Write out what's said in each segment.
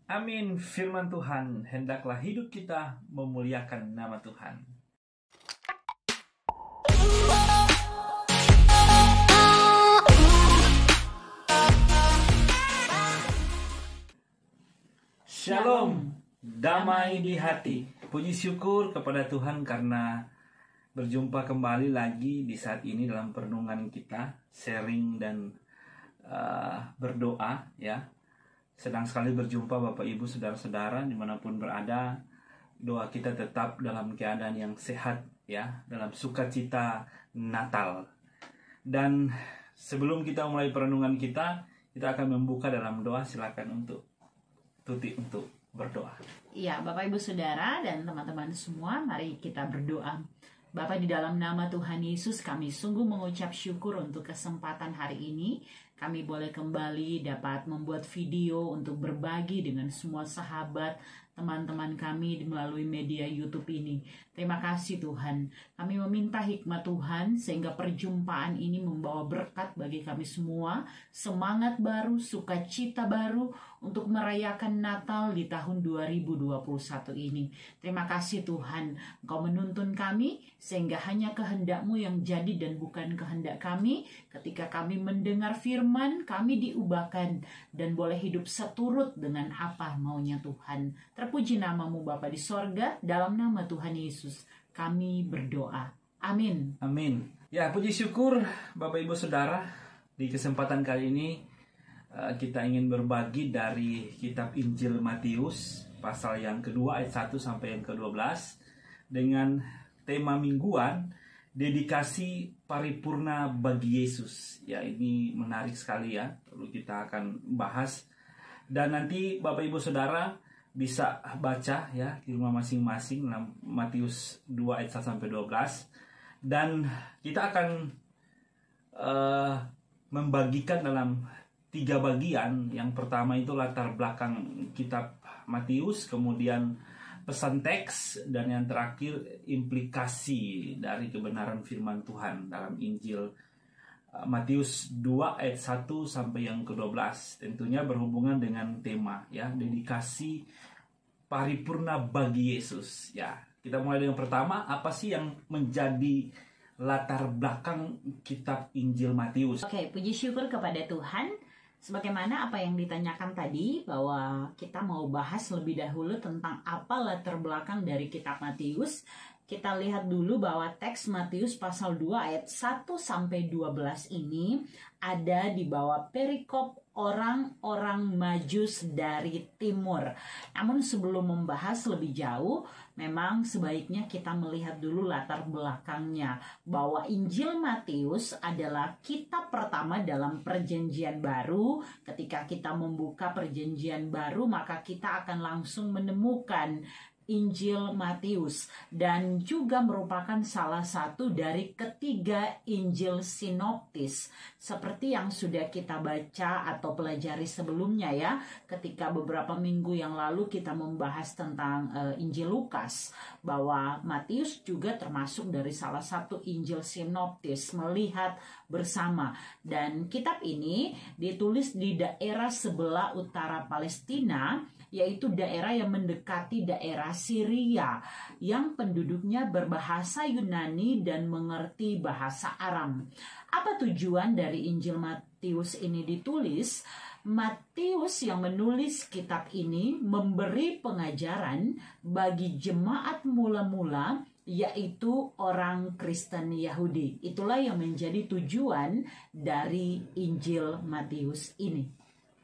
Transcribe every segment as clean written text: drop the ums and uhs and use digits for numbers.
Amin. Firman Tuhan, hendaklah hidup kita memuliakan nama Tuhan. Shalom, damai di hati. Puji syukur kepada Tuhan karena berjumpa kembali lagi di saat ini dalam perenungan kita, sharing dan berdoa ya. Senang sekali berjumpa Bapak Ibu Saudara-saudara dimanapun berada. Doa kita tetap dalam keadaan yang sehat ya, dalam sukacita Natal. Dan sebelum kita mulai perenungan kita akan membuka dalam doa. Silakan untuk Tuti untuk berdoa. Iya, Bapak Ibu Saudara dan teman-teman semua, mari kita berdoa. Bapak, di dalam nama Tuhan Yesus, kami sungguh mengucap syukur untuk kesempatan hari ini. Kami boleh kembali dapat membuat video untuk berbagi dengan semua sahabat, teman-teman kami melalui media YouTube ini. Terima kasih Tuhan. Kami meminta hikmat Tuhan sehingga perjumpaan ini membawa berkat bagi kami semua, semangat baru, sukacita baru untuk merayakan Natal di tahun 2021 ini. Terima kasih Tuhan, Engkau menuntun kami sehingga hanya kehendak-Mu yang jadi dan bukan kehendak kami. Ketika kami mendengar firman, kami diubahkan dan boleh hidup seturut dengan apa maunya Tuhan. Terpuji nama-Mu Bapa di sorga, dalam nama Tuhan Yesus kami berdoa. Amin. Amin. Ya, puji syukur Bapak Ibu Saudara, di kesempatan kali ini kita ingin berbagi dari kitab Injil Matius pasal yang kedua ayat 1 sampai yang ke-12 dengan tema mingguan dedikasi paripurna bagi Yesus. Ya, ini menarik sekali ya, perlu kita akan bahas. Dan nanti Bapak Ibu Saudara bisa baca ya di rumah masing-masing dalam Matius 2 ayat 1 sampai 12. Dan kita akan membagikan dalam 3 bagian. Yang pertama itu latar belakang kitab Matius, kemudian pesan teks, dan yang terakhir implikasi dari kebenaran firman Tuhan dalam Injil Matius 2 ayat 1 sampai yang ke-12. Tentunya berhubungan dengan tema ya, dedikasi paripurna bagi Yesus ya. Kita mulai dengan pertama, apa sih yang menjadi latar belakang kitab Injil Matius? Oke, puji syukur kepada Tuhan. Sebagaimana apa yang ditanyakan tadi, bahwa kita mau bahas lebih dahulu tentang apa latar belakang dari kitab Matius. Kita lihat dulu bahwa teks Matius pasal 2 ayat 1 sampai 12 ini ada di bawah perikop orang-orang Majus dari timur. Namun sebelum membahas lebih jauh, memang sebaiknya kita melihat dulu latar belakangnya, bahwa Injil Matius adalah kitab pertama dalam Perjanjian Baru. Ketika kita membuka Perjanjian Baru, maka kita akan langsung menemukan Injil Matius, dan juga merupakan salah satu dari ketiga Injil sinoptis seperti yang sudah kita baca atau pelajari sebelumnya ya, ketika beberapa minggu yang lalu kita membahas tentang Injil Lukas, bahwa Matius juga termasuk dari salah satu Injil sinoptis, melihat bersama. Dan kitab ini ditulis di daerah sebelah utara Palestina, yaitu daerah yang mendekati daerah Syria, yang penduduknya berbahasa Yunani dan mengerti bahasa Aram. Apa tujuan dari Injil Matius ini ditulis? Matius yang menulis kitab ini memberi pengajaran bagi jemaat mula-mula, yaitu orang Kristen Yahudi. Itulah yang menjadi tujuan dari Injil Matius ini.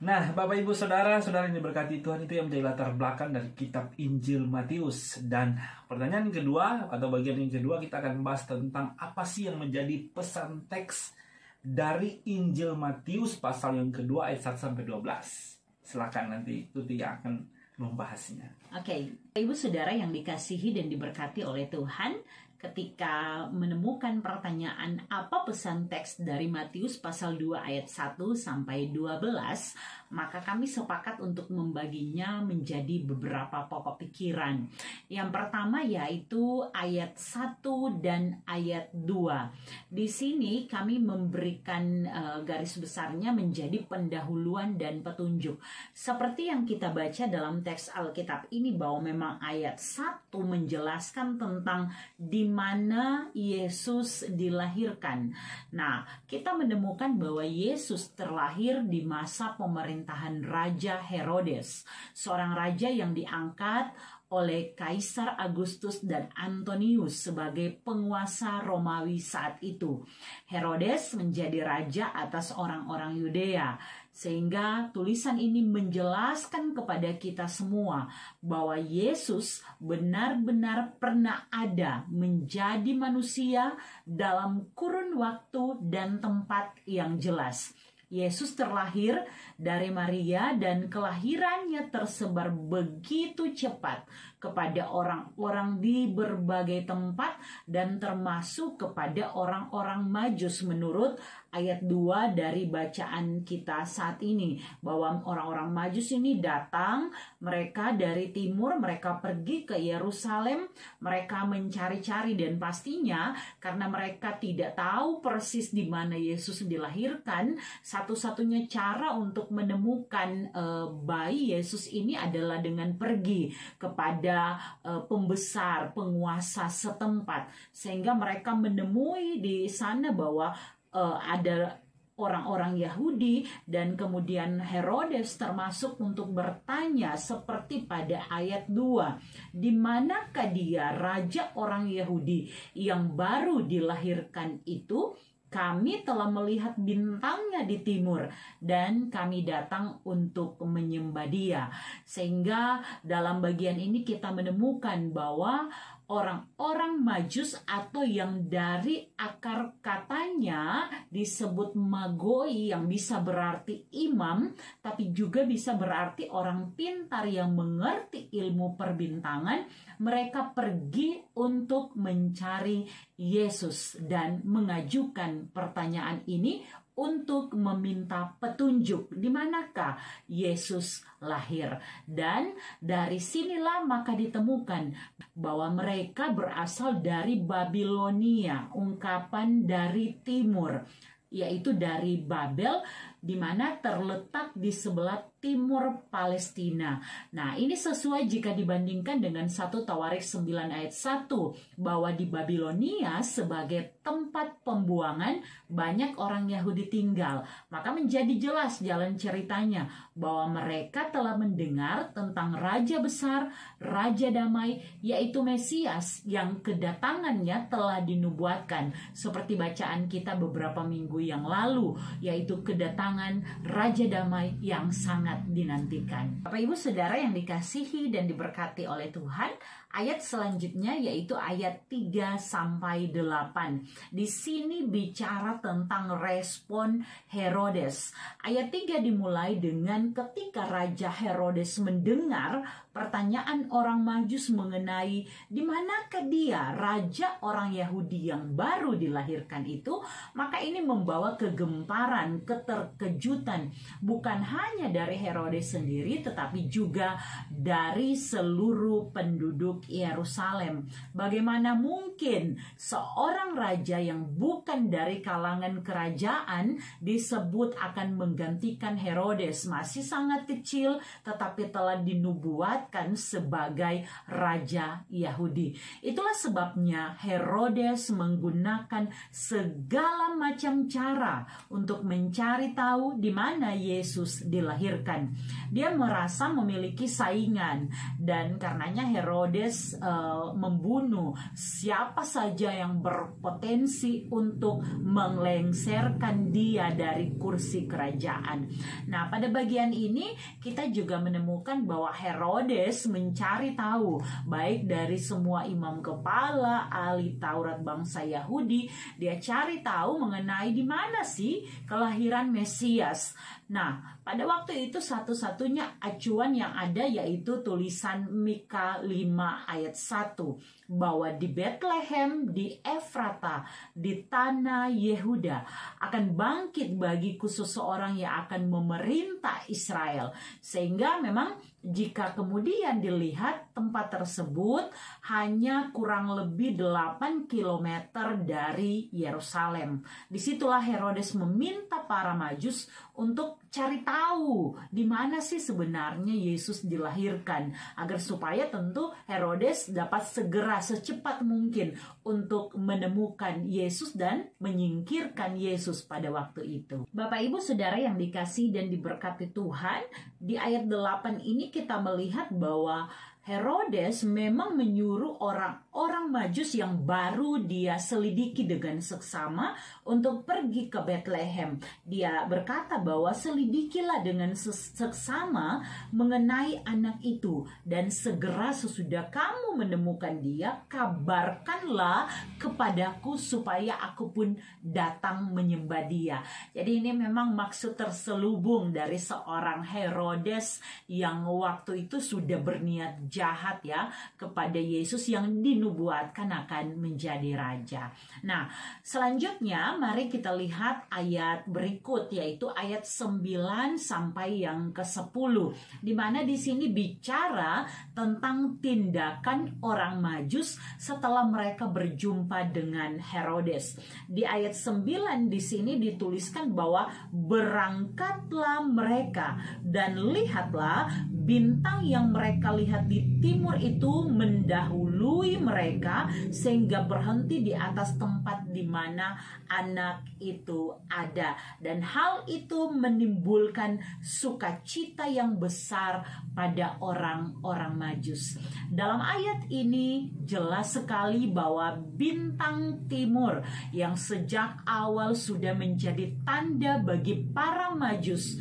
Nah, Bapak Ibu Saudara-saudara yang diberkati Tuhan, itu yang menjadi latar belakang dari kitab Injil Matius. Dan pertanyaan kedua atau bagian yang kedua, kita akan membahas tentang apa sih yang menjadi pesan teks dari Injil Matius pasal yang kedua ayat 1 sampai 12. Silakan nanti Tuti yang akan membahasnya. Oke, Ibu Saudara yang dikasihi dan diberkati oleh Tuhan, ketika menemukan pertanyaan apa pesan teks dari Matius pasal 2 ayat 1 sampai 12, maka kami sepakat untuk membaginya menjadi beberapa pokok pikiran. Yang pertama yaitu ayat 1 dan ayat 2. Di sini kami memberikan garis besarnya menjadi pendahuluan dan petunjuk. Seperti yang kita baca dalam teks Alkitab ini bahwa memang ayat 1 menjelaskan tentang di mana Yesus dilahirkan. Nah, kita menemukan bahwa Yesus terlahir di masa pemerintahan Raja Herodes, seorang raja yang diangkat oleh Kaisar Agustus dan Antonius sebagai penguasa Romawi saat itu. Herodes menjadi raja atas orang-orang Yudea, sehingga tulisan ini menjelaskan kepada kita semua bahwa Yesus benar-benar pernah ada menjadi manusia dalam kurun waktu dan tempat yang jelas. Yesus terlahir dari Maria dan kelahirannya tersebar begitu cepat kepada orang-orang di berbagai tempat dan termasuk kepada orang-orang Majus menurut ayat 2 dari bacaan kita saat ini, bahwa orang-orang Majus ini datang, mereka dari timur, mereka pergi ke Yerusalem, mereka mencari-cari, dan pastinya karena mereka tidak tahu persis di mana Yesus dilahirkan, satu-satunya cara untuk menemukan bayi Yesus ini adalah dengan pergi kepada pembesar, penguasa setempat, sehingga mereka menemui di sana bahwa ada orang-orang Yahudi, dan kemudian Herodes termasuk untuk bertanya seperti pada ayat 2, di manakah dia, raja orang Yahudi yang baru dilahirkan itu? Kami telah melihat bintangnya di timur dan kami datang untuk menyembah dia. Sehingga dalam bagian ini kita menemukan bahwa orang-orang Majus atau yang dari akar katanya disebut magoi, yang bisa berarti imam, tapi juga bisa berarti orang pintar yang mengerti ilmu perbintangan. Mereka pergi untuk mencari Yesus dan mengajukan pertanyaan ini untuk meminta petunjuk di manakah Yesus lahir. Dan dari sinilah maka ditemukan bahwa mereka berasal dari Babilonia, ungkapan dari timur, yaitu dari Babel, di mana terletak di sebelah timur Palestina. Nah, ini sesuai jika dibandingkan dengan 1 Tawarik 9 ayat 1, bahwa di Babilonia sebagai tempat pembuangan banyak orang Yahudi tinggal. Maka menjadi jelas jalan ceritanya bahwa mereka telah mendengar tentang Raja Besar, Raja Damai, yaitu Mesias yang kedatangannya telah dinubuatkan. Seperti bacaan kita beberapa minggu yang lalu, yaitu kedatangan Raja Damai yang sangat dinantikan. Bapak Ibu Saudara yang dikasihi dan diberkati oleh Tuhan, ayat selanjutnya yaitu ayat 3 sampai 8. Di sini bicara tentang respon Herodes. Ayat 3 dimulai dengan ketika Raja Herodes mendengar pertanyaan orang Majus mengenai di manakah dia, raja orang Yahudi yang baru dilahirkan itu, maka ini membawa kegemparan, keterkejutan, bukan hanya dari Herodes sendiri, tetapi juga dari seluruh penduduk Yerusalem. Bagaimana mungkin seorang raja yang bukan dari kalangan kerajaan disebut akan menggantikan Herodes, masih sangat kecil tetapi telah dinubuatkan sebagai raja Yahudi. Itulah sebabnya Herodes menggunakan segala macam cara untuk mencari tahu di mana Yesus dilahirkan. Dia merasa memiliki saingan, dan karenanya Herodes membunuh siapa saja yang berpotensi untuk melengsarkan dia dari kursi kerajaan. Nah, pada bagian ini kita juga menemukan bahwa Herodes mencari tahu baik dari semua imam kepala, ahli Taurat bangsa Yahudi. Dia cari tahu mengenai di mana sih kelahiran Mesias. Nah, pada waktu itu satu-satunya acuan yang ada yaitu tulisan Mika 5 ayat 1 bahwa di Bethlehem, di Efrata, di tanah Yehuda akan bangkit bagiku seseorang yang akan memerintah Israel. Sehingga memang jika kemudian dilihat tempat tersebut hanya kurang lebih 8 km dari Yerusalem. Disitulah Herodes meminta para Majus untuk cari tahu di mana sih sebenarnya Yesus dilahirkan, agar supaya tentu Herodes dapat segera secepat mungkin untuk menemukan Yesus dan menyingkirkan Yesus pada waktu itu. Bapak Ibu Saudara yang dikasihi dan diberkati Tuhan, di ayat 8 ini kita melihat bahwa Herodes memang menyuruh orang-orang Majus yang baru dia selidiki dengan seksama untuk pergi ke Bethlehem. Dia berkata bahwa selidikilah dengan seksama mengenai anak itu, dan segera sesudah kamu menemukan dia, kabarkanlah kepadaku supaya aku pun datang menyembah dia. Jadi ini memang maksud terselubung dari seorang Herodes yang waktu itu sudah berniat jahat ya kepada Yesus yang dinubuatkan akan menjadi raja. Nah, selanjutnya mari kita lihat ayat berikut, yaitu ayat 9 sampai yang ke-10, di mana di sini bicara tentang tindakan orang Majus setelah mereka berjumpa dengan Herodes. Di ayat 9 di sini dituliskan bahwa berangkatlah mereka dan lihatlah bintang yang mereka lihat di timur itu mendahului mereka sehingga berhenti di atas tempat di mana anak itu ada, dan hal itu menimbulkan sukacita yang besar pada orang-orang Majus. Dalam ayat ini jelas sekali bahwa bintang timur yang sejak awal sudah menjadi tanda bagi para Majus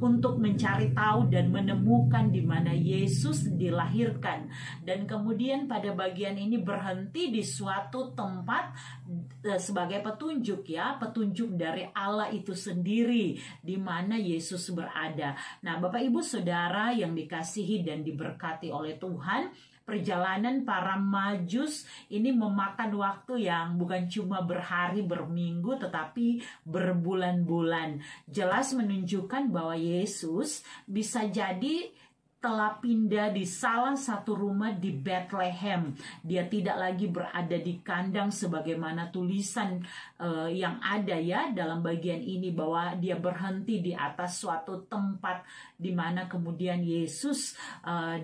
untuk mencari tahu dan menemukan di mana Yesus dilahirkan, dan kemudian pada bagian ini berhenti di suatu tempat sebagai petunjuk ya, petunjuk dari Allah itu sendiri di mana Yesus berada. Nah, Bapak Ibu Saudara yang dikasihi dan diberkati oleh Tuhan, perjalanan para Majus ini memakan waktu yang bukan cuma berhari, berminggu, tetapi berbulan-bulan. Jelas menunjukkan bahwa Yesus bisa jadi telah pindah di salah satu rumah di Bethlehem. Dia tidak lagi berada di kandang sebagaimana tulisan yang ada ya dalam bagian ini, bahwa dia berhenti di atas suatu tempat di mana kemudian Yesus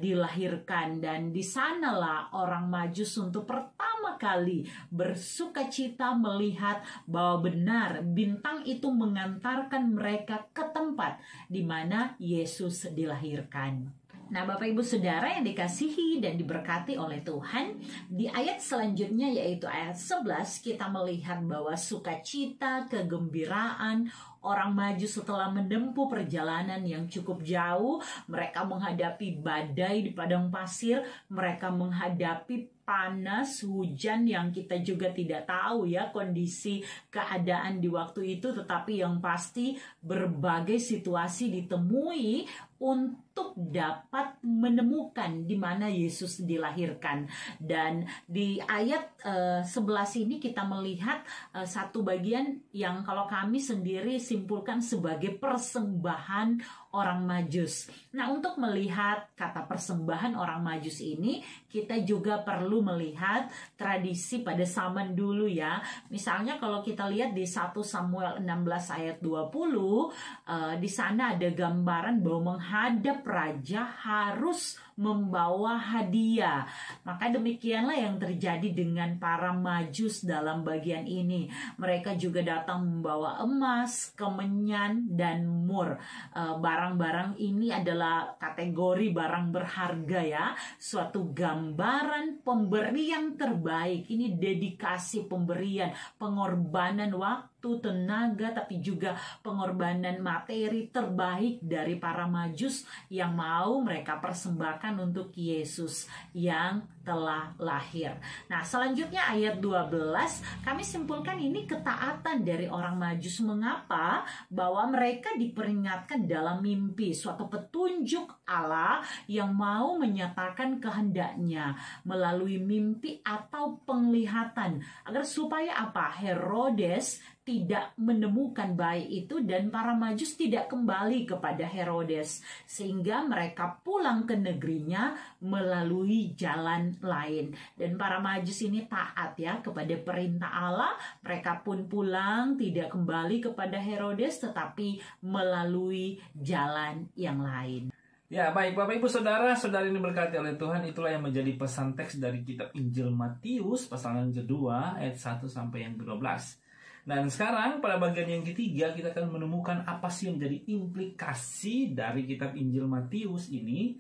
dilahirkan, dan di sanalah orang Majus untuk pertama kali bersukacita melihat bahwa benar bintang itu mengantarkan mereka ke tempat di mana Yesus dilahirkan. Nah, Bapak Ibu Saudara yang dikasihi dan diberkati oleh Tuhan, di ayat selanjutnya yaitu ayat 11 kita melihat bahwa sukacita, kegembiraan orang Majus setelah menempuh perjalanan yang cukup jauh. Mereka menghadapi badai di padang pasir, mereka menghadapi panas, hujan yang kita juga tidak tahu ya kondisi keadaan di waktu itu, tetapi yang pasti berbagai situasi ditemui untuk dapat menemukan di mana Yesus dilahirkan. Dan di ayat 11 ini kita melihat satu bagian yang kalau kami sendiri simpulkan sebagai persembahan orang Majus. Nah, untuk melihat kata persembahan orang Majus ini, kita juga perlu melihat tradisi pada zaman dulu ya. Misalnya kalau kita lihat di 1 Samuel 16 ayat 20, di sana ada gambaran bahwa menghadap raja harus membawa hadiah. Maka demikianlah yang terjadi dengan para Majus dalam bagian ini. Mereka juga datang membawa emas, kemenyan, dan mur. Barang-barang ini adalah kategori barang berharga ya. Suatu gambaran pemberian terbaik. Ini dedikasi pemberian, pengorbanan waktu, tenaga, tapi juga pengorbanan materi terbaik dari para Majus yang mau mereka persembahkan untuk Yesus yang telah lahir. Nah, selanjutnya ayat 12, kami simpulkan ini ketaatan dari orang Majus. Mengapa? Bahwa mereka diperingatkan dalam mimpi, suatu petunjuk Allah yang mau menyatakan kehendaknya melalui mimpi atau penglihatan, agar supaya apa? Herodes tidak menemukan bayi itu dan para Majus tidak kembali kepada Herodes, sehingga mereka pulang ke negerinya melalui jalan lain. Dan para Majus ini taat ya kepada perintah Allah, mereka pun pulang tidak kembali kepada Herodes tetapi melalui jalan yang lain. Ya, baik Bapak Ibu Saudara, saudari ini berkati oleh Tuhan. Itulah yang menjadi pesan teks dari kitab Injil Matius pasal yang kedua ayat 1 sampai yang ke-12. Dan sekarang pada bagian yang ketiga kita akan menemukan apa sih yang menjadi implikasi dari kitab Injil Matius ini,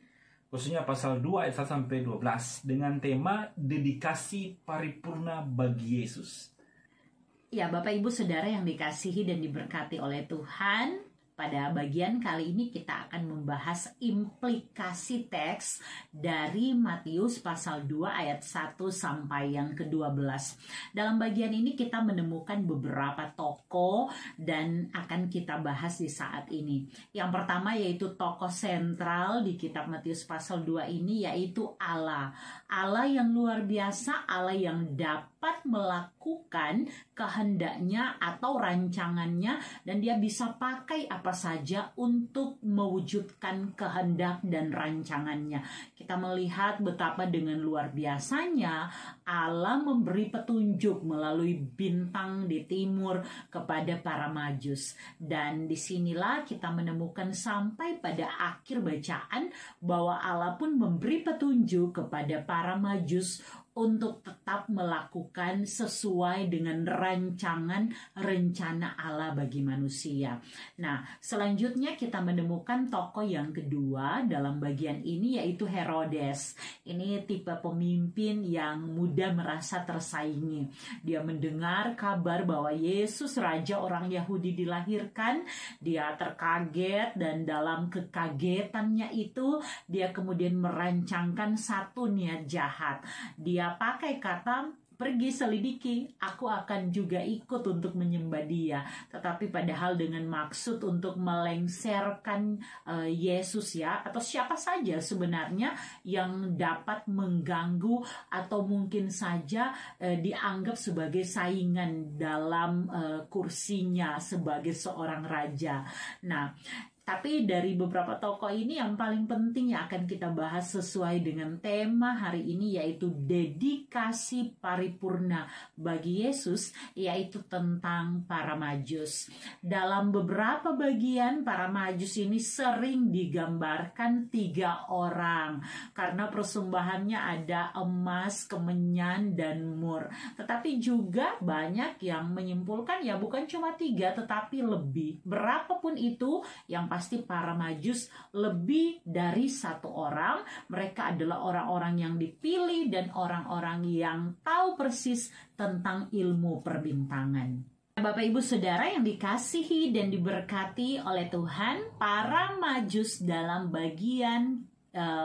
khususnya pasal 2 ayat 1 sampai 12 dengan tema dedikasi paripurna bagi Yesus. Ya, Bapak Ibu Saudara yang dikasihi dan diberkati oleh Tuhan, pada bagian kali ini kita akan membahas implikasi teks dari Matius pasal 2 ayat 1 sampai yang ke-12. Dalam bagian ini kita menemukan beberapa tokoh dan akan kita bahas di saat ini. Yang pertama yaitu tokoh sentral di kitab Matius pasal 2 ini yaitu Allah. Allah yang luar biasa, Allah yang dapat melakukan kehendaknya atau rancangannya, dan dia bisa pakai apa saja untuk mewujudkan kehendak dan rancangannya. Kita melihat betapa dengan luar biasanya Allah memberi petunjuk melalui bintang di timur kepada para Majus. Dan disinilah kita menemukan sampai pada akhir bacaan bahwa Allah pun memberi petunjuk kepada para Majus untuk tetap melakukan sesuai dengan rancangan rencana Allah bagi manusia. Nah, selanjutnya kita menemukan tokoh yang kedua dalam bagian ini yaitu Herodes. Ini tipe pemimpin yang mudah merasa tersaingi. Dia mendengar kabar bahwa Yesus Raja orang Yahudi dilahirkan, dia terkaget dan dalam kekagetannya itu dia kemudian merancangkan satu niat jahat. Dia pakai kata, pergi selidiki, aku akan juga ikut untuk menyembah dia. Tetapi padahal dengan maksud untuk melengsarkan Yesus ya, atau siapa saja sebenarnya yang dapat mengganggu atau mungkin saja dianggap sebagai saingan dalam kursinya sebagai seorang raja. Nah, tapi dari beberapa tokoh ini yang paling penting yang akan kita bahas sesuai dengan tema hari ini yaitu dedikasi paripurna bagi Yesus, yaitu tentang para Majus. Dalam beberapa bagian para Majus ini sering digambarkan 3 orang karena persembahannya ada emas, kemenyan, dan mur. Tetapi juga banyak yang menyimpulkan ya bukan cuma 3 tetapi lebih. Berapapun itu yang pasti para Majus lebih dari 1 orang. Mereka adalah orang-orang yang dipilih dan orang-orang yang tahu persis tentang ilmu perbintangan. Bapak Ibu Saudara yang dikasihi dan diberkati oleh Tuhan, para Majus dalam bagian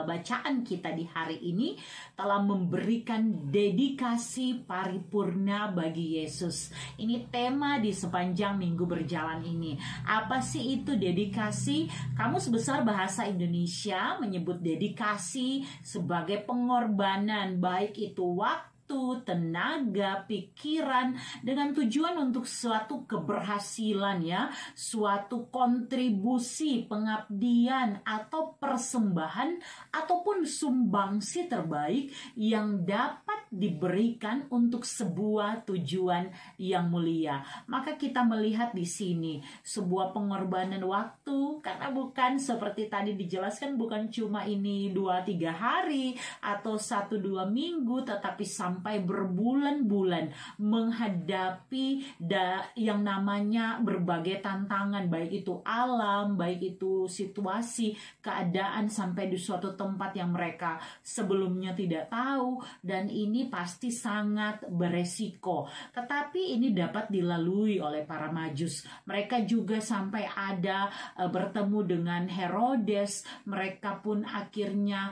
bacaan kita di hari ini telah memberikan dedikasi paripurna bagi Yesus. Ini tema di sepanjang minggu berjalan ini. Apa sih itu dedikasi? Kamus Besar Bahasa Indonesia menyebut dedikasi sebagai pengorbanan, baik itu waktu, tenaga, pikiran, dengan tujuan untuk suatu keberhasilan ya, suatu kontribusi, pengabdian atau persembahan ataupun sumbangsi terbaik yang dapat diberikan untuk sebuah tujuan yang mulia. Maka kita melihat di sini sebuah pengorbanan waktu, karena bukan seperti tadi dijelaskan, bukan cuma ini 2-3 hari atau 1-2 minggu, tetapi sampai berbulan-bulan menghadapi yang namanya berbagai tantangan, baik itu alam, baik itu situasi, keadaan, sampai di suatu tempat yang mereka sebelumnya tidak tahu. Dan ini ini pasti sangat beresiko. Tetapi ini dapat dilalui oleh para Majus. Mereka juga sampai ada bertemu dengan Herodes. Mereka pun akhirnya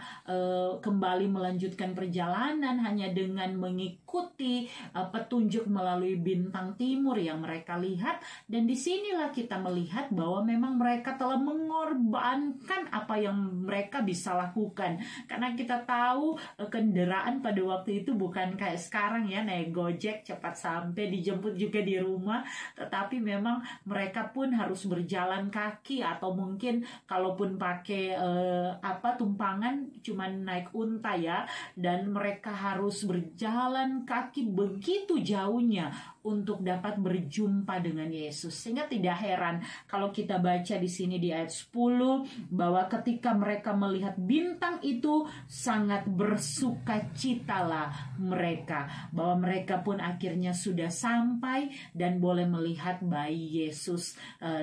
kembali melanjutkan perjalanan hanya dengan mengikuti petunjuk melalui bintang timur yang mereka lihat. Dan disinilah kita melihat bahwa memang mereka telah mengorbankan apa yang mereka bisa lakukan. Karena kita tahu kendaraan pada waktu itu bukan kayak sekarang ya, naik Gojek cepat sampai, dijemput juga di rumah. Tetapi memang mereka pun harus berjalan kaki, atau mungkin kalaupun pakai tumpangan cuman naik unta ya. Dan mereka harus berjalan kaki begitu jauhnya untuk dapat berjumpa dengan Yesus. Sehingga tidak heran kalau kita baca di sini di ayat 10 bahwa ketika mereka melihat bintang itu sangat bersukacitalah mereka, bahwa mereka pun akhirnya sudah sampai dan boleh melihat bayi Yesus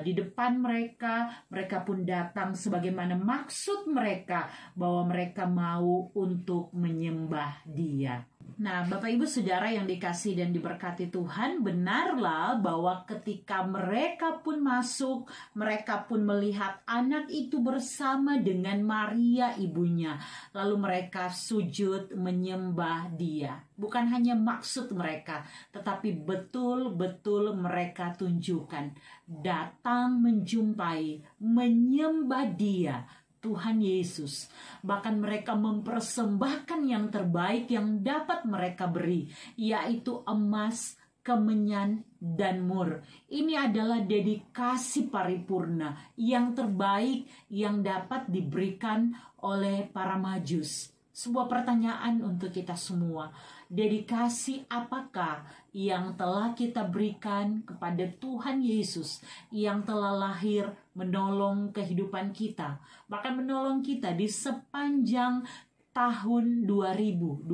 di depan mereka. Mereka pun datang sebagaimana maksud mereka, bahwa mereka mau untuk menyembah Dia. Nah, Bapak Ibu Saudara yang dikasihi dan diberkati Tuhan, benarlah bahwa ketika mereka pun masuk, mereka pun melihat anak itu bersama dengan Maria ibunya. Lalu mereka sujud menyembah Dia. Bukan hanya maksud mereka, tetapi betul-betul mereka tunjukkan. Datang menjumpai, menyembah Dia, Tuhan Yesus. Bahkan mereka mempersembahkan yang terbaik yang dapat mereka beri, yaitu emas, kemenyan, dan mur. Ini adalah dedikasi paripurna yang terbaik yang dapat diberikan oleh para Majus. Sebuah pertanyaan untuk kita semua. Dedikasi apakah yang telah kita berikan kepada Tuhan Yesus yang telah lahir menolong kehidupan kita, bahkan menolong kita di sepanjang tahun 2021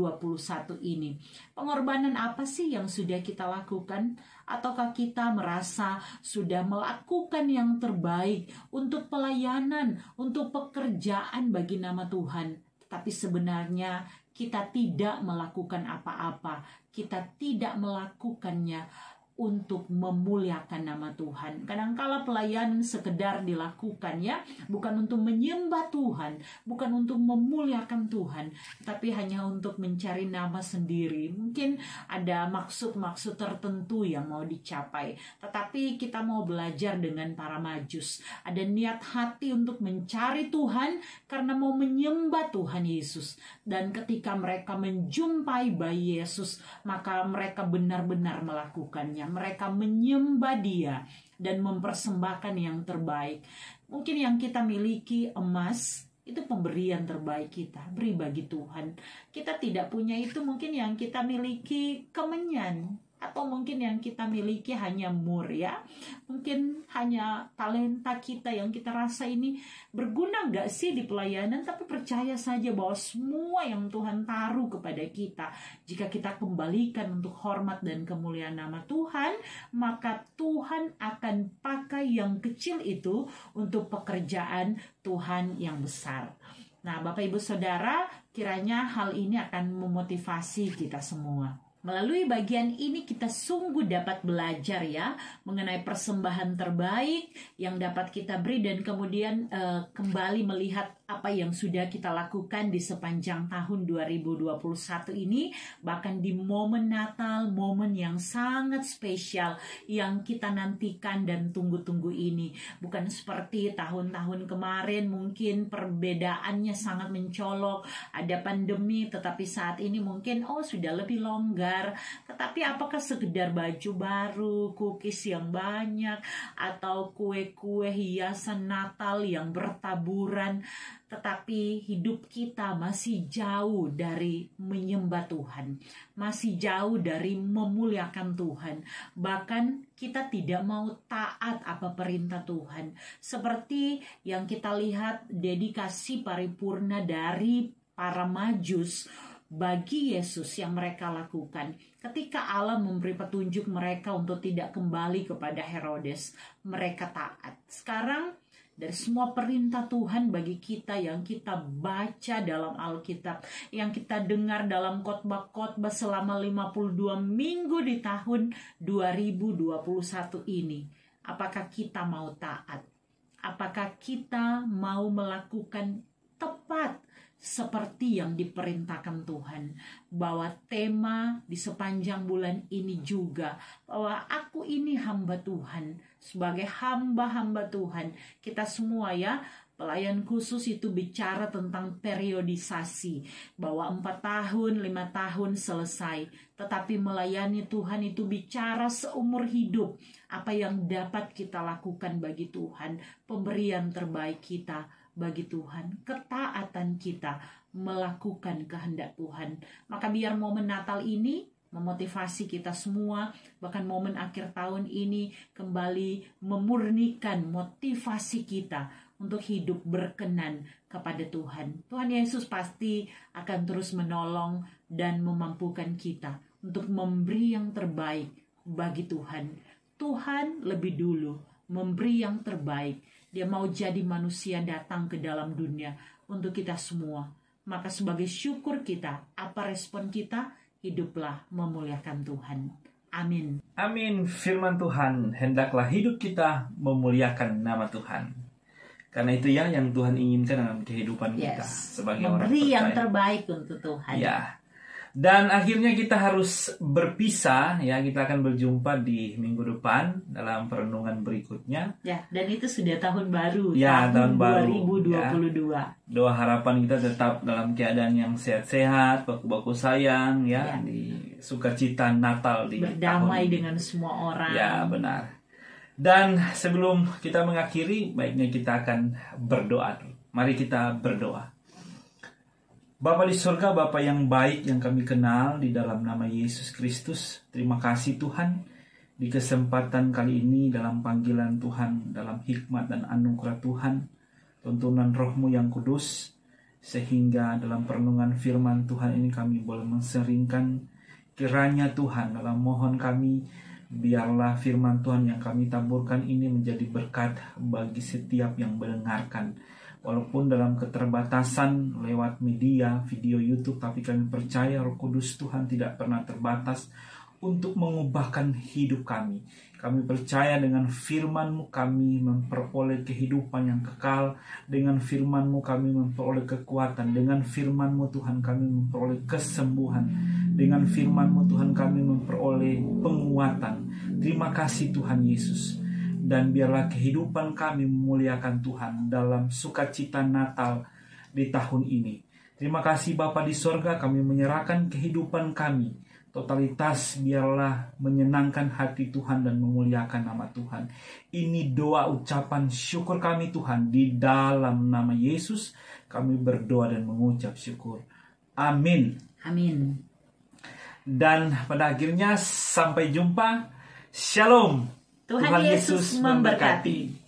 ini? Pengorbanan apa sih yang sudah kita lakukan? Ataukah kita merasa sudah melakukan yang terbaik untuk pelayanan, untuk pekerjaan bagi nama Tuhan? Tapi sebenarnya kita tidak melakukan apa-apa. Kita tidak melakukannya untuk memuliakan nama Tuhan. Kadangkala pelayanan sekedar dilakukan ya, bukan untuk menyembah Tuhan, bukan untuk memuliakan Tuhan, tapi hanya untuk mencari nama sendiri. Mungkin ada maksud-maksud tertentu yang mau dicapai, tetapi kita mau belajar dengan para Majus. Ada niat hati untuk mencari Tuhan karena mau menyembah Tuhan Yesus. Dan ketika mereka menjumpai bayi Yesus, maka mereka benar-benar melakukannya. Mereka menyembah Dia dan mempersembahkan yang terbaik. Mungkin yang kita miliki emas, itu pemberian terbaik kita, beri bagi Tuhan. Kita tidak punya itu, mungkin yang kita miliki kemenyan, atau mungkin yang kita miliki hanya mur ya. Mungkin hanya talenta kita yang kita rasa ini berguna gak sih di pelayanan. Tapi percaya saja bahwa semua yang Tuhan taruh kepada kita, jika kita kembalikan untuk hormat dan kemuliaan nama Tuhan, maka Tuhan akan pakai yang kecil itu untuk pekerjaan Tuhan yang besar. Nah, Bapak Ibu Saudara, kiranya hal ini akan memotivasi kita semua. Melalui bagian ini kita sungguh dapat belajar ya mengenai persembahan terbaik yang dapat kita beri, dan kemudian kembali melihat apa yang sudah kita lakukan di sepanjang tahun 2021 ini, bahkan di momen Natal, momen yang sangat spesial yang kita nantikan dan tunggu-tunggu ini. Bukan seperti tahun-tahun kemarin, mungkin perbedaannya sangat mencolok, ada pandemi, tetapi saat ini mungkin sudah lebih longgar. Tetapi apakah sekedar baju baru, cookies yang banyak, atau kue-kue hiasan Natal yang bertaburan, tetapi hidup kita masih jauh dari menyembah Tuhan, masih jauh dari memuliakan Tuhan. Bahkan kita tidak mau taat apa perintah Tuhan. Seperti yang kita lihat dedikasi paripurna dari para Majus bagi Yesus yang mereka lakukan. Ketika Allah memberi petunjuk mereka untuk tidak kembali kepada Herodes, mereka taat. Sekarang dari semua perintah Tuhan bagi kita yang kita baca dalam Alkitab, yang kita dengar dalam khotbah-khotbah selama 52 minggu di tahun 2021 ini. Apakah kita mau taat? Apakah kita mau melakukan tepat seperti yang diperintahkan Tuhan? Bahwa tema di sepanjang bulan ini juga, bahwa aku ini hamba Tuhan. Sebagai hamba-hamba Tuhan, kita semua ya, pelayan khusus itu bicara tentang periodisasi, bahwa 4 tahun, 5 tahun selesai. Tetapi melayani Tuhan itu bicara seumur hidup. Apa yang dapat kita lakukan bagi Tuhan, pemberian terbaik kita bagi Tuhan, ketaatan kita melakukan kehendak Tuhan. Maka biar momen Natal ini memotivasi kita semua, bahkan momen akhir tahun ini kembali memurnikan motivasi kita untuk hidup berkenan kepada Tuhan. Tuhan Yesus pasti akan terus menolong dan memampukan kita untuk memberi yang terbaik bagi Tuhan. Tuhan lebih dulu memberi yang terbaik. Dia mau jadi manusia datang ke dalam dunia untuk kita semua. Maka sebagai syukur kita, apa respon kita? Hiduplah memuliakan Tuhan. Amin. Amin. Firman Tuhan, hendaklah hidup kita memuliakan nama Tuhan. Karena itu ya yang Tuhan inginkan dalam kehidupan kita sebagai orang percaya. Memberi yang terbaik untuk Tuhan. Ya. Dan akhirnya kita harus berpisah ya. Kita akan berjumpa di minggu depan dalam perenungan berikutnya. Ya, dan itu sudah tahun baru. Ya, tahun baru 2022. Ya. Doa harapan kita tetap dalam keadaan yang sehat-sehat, baku-baku sayang ya, di sukacita Natal di berdamai tahun ini. dengan semua orang. Ya, benar. Dan sebelum kita mengakhiri, baiknya kita akan berdoa. Mari kita berdoa. Bapa di surga, Bapa yang baik yang kami kenal di dalam nama Yesus Kristus, terima kasih Tuhan di kesempatan kali ini dalam panggilan Tuhan, dalam hikmat dan anugerah Tuhan, tuntunan Roh-Mu yang kudus, sehingga dalam perenungan firman Tuhan ini kami boleh menseringkan kiranya Tuhan dalam mohon kami, biarlah firman Tuhan yang kami taburkan ini menjadi berkat bagi setiap yang mendengarkan. Walaupun dalam keterbatasan lewat media, video YouTube, tapi kami percaya Roh Kudus Tuhan tidak pernah terbatas untuk mengubahkan hidup kami. Kami percaya dengan firman-Mu kami memperoleh kehidupan yang kekal. Dengan firman-Mu kami memperoleh kekuatan. Dengan firman-Mu Tuhan kami memperoleh kesembuhan. Dengan firman-Mu Tuhan kami memperoleh penguatan. Terima kasih Tuhan Yesus. Dan biarlah kehidupan kami memuliakan Tuhan dalam sukacita Natal di tahun ini. Terima kasih Bapa di sorga, kami menyerahkan kehidupan kami. Totalitas biarlah menyenangkan hati Tuhan dan memuliakan nama Tuhan. Ini doa ucapan syukur kami Tuhan. Di dalam nama Yesus kami berdoa dan mengucap syukur. Amin. Amin. Dan pada akhirnya sampai jumpa. Shalom. Tuhan Yesus memberkati.